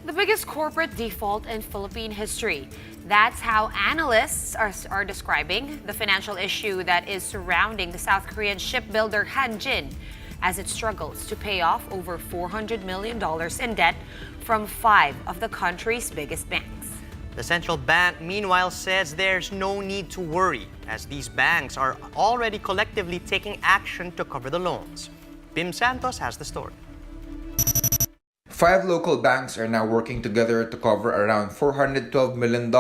The biggest corporate default in Philippine history. That's how analysts are describing the financial issue that is surrounding the South Korean shipbuilder Hanjin as it struggles to pay off over $400 million in debt from 5 of the country's biggest banks. The central bank, meanwhile, says there's no need to worry as these banks are already collectively taking action to cover the loans. Bim Santos has the story. 5 local banks are now working together to cover around $412 million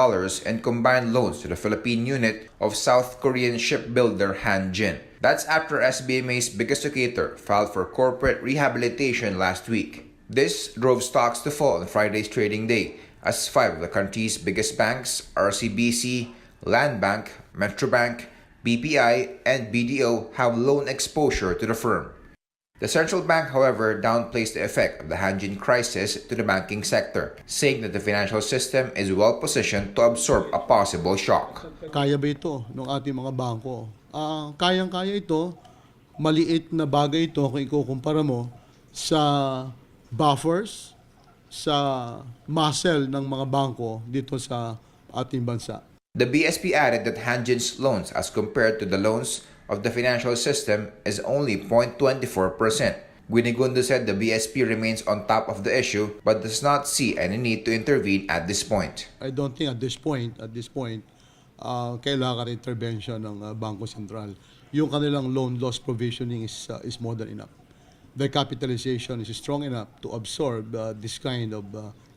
in combined loans to the Philippine unit of South Korean shipbuilder Hanjin. That's after SBMA's biggest locator filed for corporate rehabilitation last week. This drove stocks to fall on Friday's trading day as 5 of the country's biggest banks, RCBC, Land Bank, Metrobank, BPI, and BDO, have loan exposure to the firm. The central bank, however, downplays the effect of the Hanjin crisis to the banking sector, saying that the financial system is well positioned to absorb a possible shock. Kaya ba ito ng ating mga bangko? Kayang-kaya ito, maliit na bagay ito kung ikukumpara mo sa buffers, sa muscle ng mga bangko dito sa ating bansa. The BSP added that Hanjin's loans as compared to the loans of the financial system is only 0.24%. Guinigundo said the BSP remains on top of the issue but does not see any need to intervene at this point. I don't think at this point, kailangan intervention ng Bangko Sentral. Yung kanilang loan loss provisioning is more than enough. Their capitalization is strong enough to absorb this kind of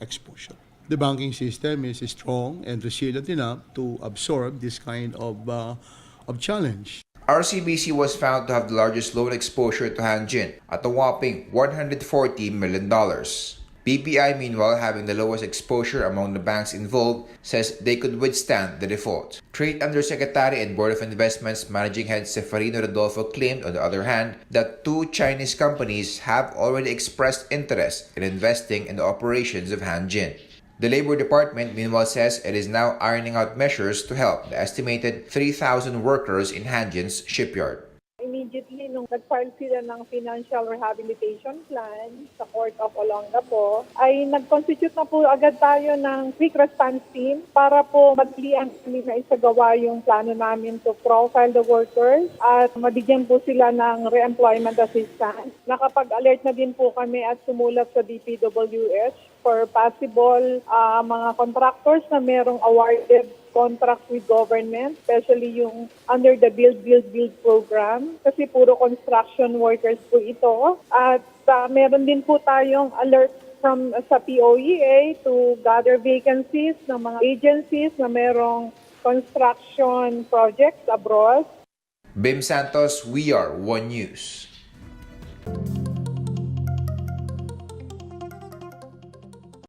exposure. The banking system is strong and resilient enough to absorb this kind of challenge. RCBC was found to have the largest loan exposure to Hanjin at a whopping $140 million. BPI, meanwhile, having the lowest exposure among the banks involved, says they could withstand the default. Trade Undersecretary and Board of Investments Managing Head Seferino Rodolfo claimed, on the other hand, that 2 Chinese companies have already expressed interest in investing in the operations of Hanjin. The Labor Department, meanwhile, says it is now ironing out measures to help the estimated 3,000 workers in Hanjin's shipyard. Immediately, nung nag-file sila ng financial rehabilitation plan sa Court of Olongapo, ay nag-constitute na po agad tayo ng quick response team para po madalian kami na isagawa yung plano namin to profile the workers at mabigyan po sila ng re-employment assistance. Nakapag-alert na din po kami at sumulat sa DPWH for possible mga contractors na merong awarded contract with government, especially yung under the Build program, kasi puro construction workers po ito. At meron din po tayong alert sa POEA to gather vacancies ng mga agencies na merong construction projects abroad. Bim Santos, We Are One News.